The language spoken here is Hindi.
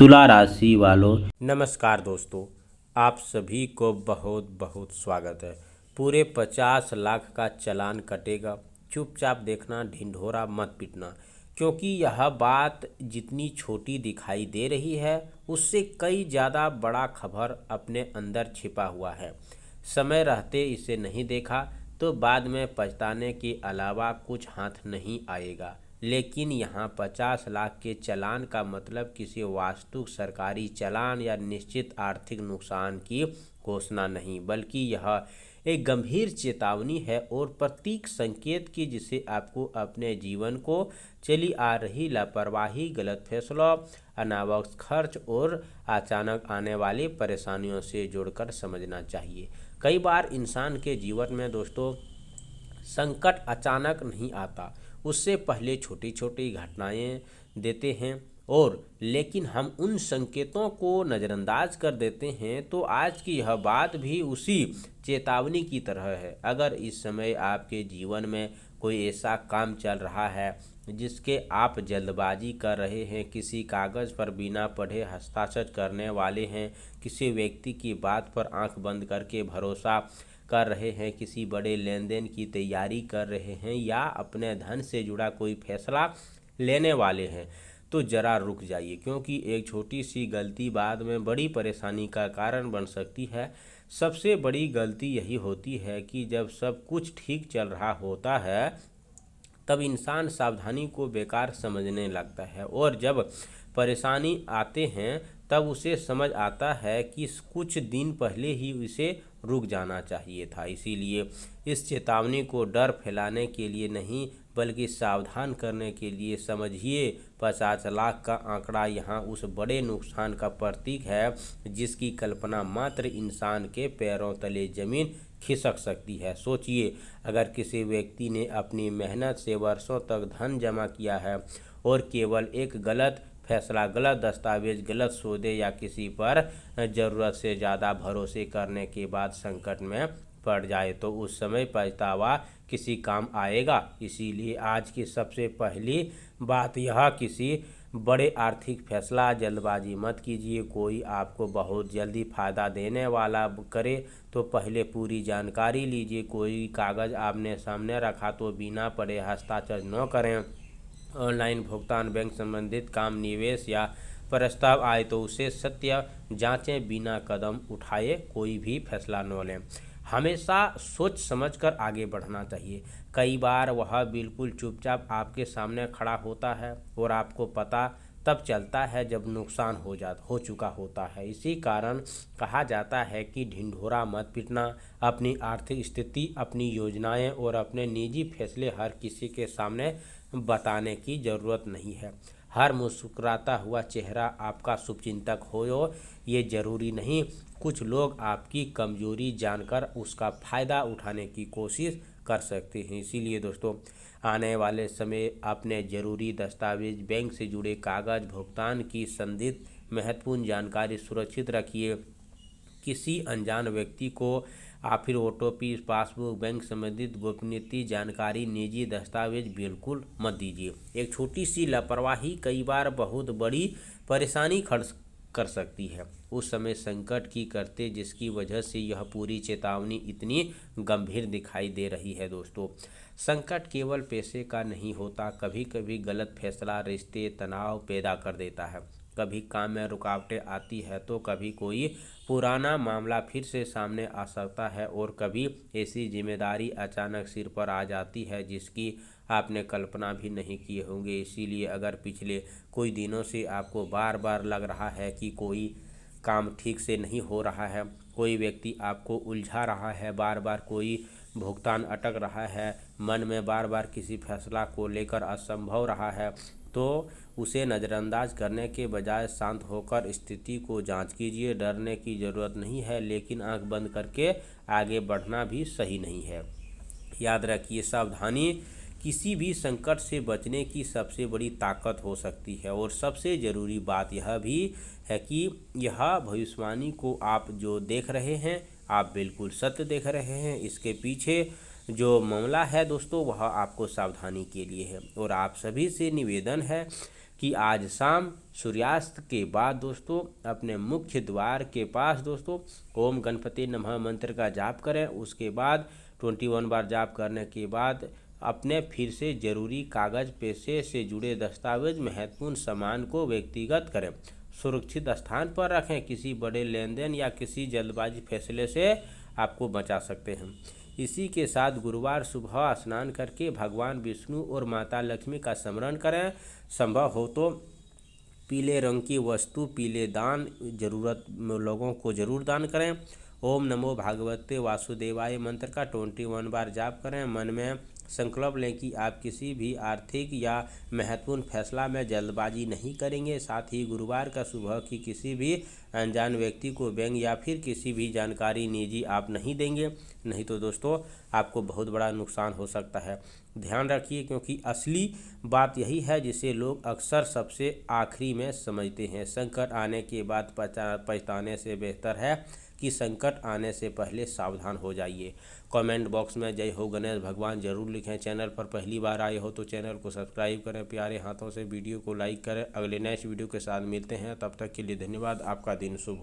तुला राशि वालों, नमस्कार दोस्तों, आप सभी को बहुत बहुत स्वागत है। पूरे 50 लाख का चालान कटेगा। चुपचाप देखना, ढिंढोरा मत पीटना, क्योंकि यह बात जितनी छोटी दिखाई दे रही है उससे कई ज़्यादा बड़ा खबर अपने अंदर छिपा हुआ है। समय रहते इसे नहीं देखा तो बाद में पछताने के अलावा कुछ हाथ नहीं आएगा। लेकिन यहाँ 50 लाख के चालान का मतलब किसी वास्तविक सरकारी चालान या निश्चित आर्थिक नुकसान की घोषणा नहीं, बल्कि यह एक गंभीर चेतावनी है और प्रतीक संकेत की, जिसे आपको अपने जीवन को चली आ रही लापरवाही, गलत फैसलों, अनावश्यक खर्च और अचानक आने वाली परेशानियों से जोड़कर समझना चाहिए। कई बार इंसान के जीवन में दोस्तों संकट अचानक नहीं आता, उससे पहले छोटी छोटी घटनाएं देते हैं और लेकिन हम उन संकेतों को नज़रअंदाज कर देते हैं। तो आज की यह बात भी उसी चेतावनी की तरह है। अगर इस समय आपके जीवन में कोई ऐसा काम चल रहा है जिसके आप जल्दबाजी कर रहे हैं, किसी कागज़ पर बिना पढ़े हस्ताक्षर करने वाले हैं, किसी व्यक्ति की बात पर आंख बंद करके भरोसा कर रहे हैं, किसी बड़े लेन देन की तैयारी कर रहे हैं या अपने धन से जुड़ा कोई फैसला लेने वाले हैं, तो ज़रा रुक जाइए, क्योंकि एक छोटी सी गलती बाद में बड़ी परेशानी का कारण बन सकती है। सबसे बड़ी गलती यही होती है कि जब सब कुछ ठीक चल रहा होता है तब इंसान सावधानी को बेकार समझने लगता है, और जब परेशानी आते हैं तब उसे समझ आता है कि कुछ दिन पहले ही उसे रुक जाना चाहिए था। इसीलिए इस चेतावनी को डर फैलाने के लिए नहीं, बल्कि सावधान करने के लिए समझिए। 50 लाख का आंकड़ा यहाँ उस बड़े नुकसान का प्रतीक है जिसकी कल्पना मात्र इंसान के पैरों तले जमीन खिसक सकती है। सोचिए, अगर किसी व्यक्ति ने अपनी मेहनत से वर्षों तक धन जमा किया है और केवल एक गलत फैसला, गलत दस्तावेज, गलत सौदे या किसी पर ज़रूरत से ज़्यादा भरोसे करने के बाद संकट में पड़ जाए, तो उस समय पछतावा किसी काम आएगा। इसीलिए आज की सबसे पहली बात यह, किसी बड़े आर्थिक फैसला जल्दबाजी मत कीजिए। कोई आपको बहुत जल्दी फ़ायदा देने वाला करे तो पहले पूरी जानकारी लीजिए। कोई कागज़ आपने सामने रखा तो बिना पढ़े हस्ताक्षर न करें। ऑनलाइन भुगतान, बैंक संबंधित काम, निवेश या प्रस्ताव आए तो उसे सत्य जांचें, बिना कदम उठाए कोई भी फैसला न लें। हमेशा सोच समझकर आगे बढ़ना चाहिए। कई बार वह बिल्कुल चुपचाप आपके सामने खड़ा होता है और आपको पता तब चलता है जब नुकसान हो चुका होता है। इसी कारण कहा जाता है कि ढिंढोरा मत पीटना। अपनी आर्थिक स्थिति, अपनी योजनाएं और अपने निजी फैसले हर किसी के सामने बताने की ज़रूरत नहीं है। हर मुस्कुराता हुआ चेहरा आपका शुभचिंतक हो, ये ज़रूरी नहीं। कुछ लोग आपकी कमजोरी जानकर उसका फ़ायदा उठाने की कोशिश कर सकते हैं। इसीलिए दोस्तों, आने वाले समय अपने ज़रूरी दस्तावेज, बैंक से जुड़े कागज़, भुगतान की संदिग्ध महत्वपूर्ण जानकारी सुरक्षित रखिए। किसी अनजान व्यक्ति को फिर ओटीपी, पासबुक, बैंक संबंधित गोपनीय जानकारी, निजी दस्तावेज बिल्कुल मत दीजिए। एक छोटी सी लापरवाही कई बार बहुत बड़ी परेशानी खड़ कर सकती है। उस समय संकट की करते जिसकी वजह से यह पूरी चेतावनी इतनी गंभीर दिखाई दे रही है। दोस्तों, संकट केवल पैसे का नहीं होता। कभी कभी गलत फैसला रिश्ते तनाव पैदा कर देता है, कभी काम में रुकावटें आती है, तो कभी कोई पुराना मामला फिर से सामने आ सकता है, और कभी ऐसी जिम्मेदारी अचानक सिर पर आ जाती है जिसकी आपने कल्पना भी नहीं किए होंगे। इसीलिए अगर पिछले कोई दिनों से आपको बार बार लग रहा है कि कोई काम ठीक से नहीं हो रहा है, कोई व्यक्ति आपको उलझा रहा है, बार बार कोई भुगतान अटक रहा है, मन में बार बार किसी फैसला को लेकर असंभव रहा है, तो उसे नज़रअंदाज करने के बजाय शांत होकर स्थिति को जांच कीजिए। डरने की ज़रूरत नहीं है, लेकिन आंख बंद करके आगे बढ़ना भी सही नहीं है। याद रखिए, सावधानी किसी भी संकट से बचने की सबसे बड़ी ताकत हो सकती है। और सबसे ज़रूरी बात यह भी है कि यह भविष्यवाणी को आप जो देख रहे हैं, आप बिल्कुल सत्य देख रहे हैं। इसके पीछे जो मामला है दोस्तों, वह आपको सावधानी के लिए है। और आप सभी से निवेदन है कि आज शाम सूर्यास्त के बाद दोस्तों अपने मुख्य द्वार के पास दोस्तों ओम गणपति नमः मंत्र का जाप करें। उसके बाद 21 बार जाप करने के बाद अपने फिर से जरूरी कागज पैसे से जुड़े दस्तावेज महत्वपूर्ण सामान को व्यक्तिगत करें, सुरक्षित स्थान पर रखें। किसी बड़े लेन देन या किसी जल्दबाजी फैसले से आपको बचा सकते हैं। इसी के साथ गुरुवार सुबह स्नान करके भगवान विष्णु और माता लक्ष्मी का स्मरण करें। संभव हो तो पीले रंग की वस्तु, पीले दान जरूरत लोगों को जरूर दान करें। ओम नमो भागवते वासुदेवाय मंत्र का 21 बार जाप करें। मन में संकल्प लें कि आप किसी भी आर्थिक या महत्वपूर्ण फैसला में जल्दबाजी नहीं करेंगे। साथ ही गुरुवार का सुबह की किसी भी अनजान व्यक्ति को बैंक या फिर किसी भी जानकारी निजी आप नहीं देंगे, नहीं तो दोस्तों आपको बहुत बड़ा नुकसान हो सकता है। ध्यान रखिए, क्योंकि असली बात यही है जिसे लोग अक्सर सबसे आखिरी में समझते हैं। संकट आने के बाद पछताने से बेहतर है कि संकट आने से पहले सावधान हो जाइए। कमेंट बॉक्स में जय हो गणेश भगवान जरूर लिखें। चैनल पर पहली बार आए हो तो चैनल को सब्सक्राइब करें, प्यारे हाथों से वीडियो को लाइक करें। अगले नेक्स्ट वीडियो के साथ मिलते हैं, तब तक के लिए धन्यवाद। आपका दिन शुभ हो।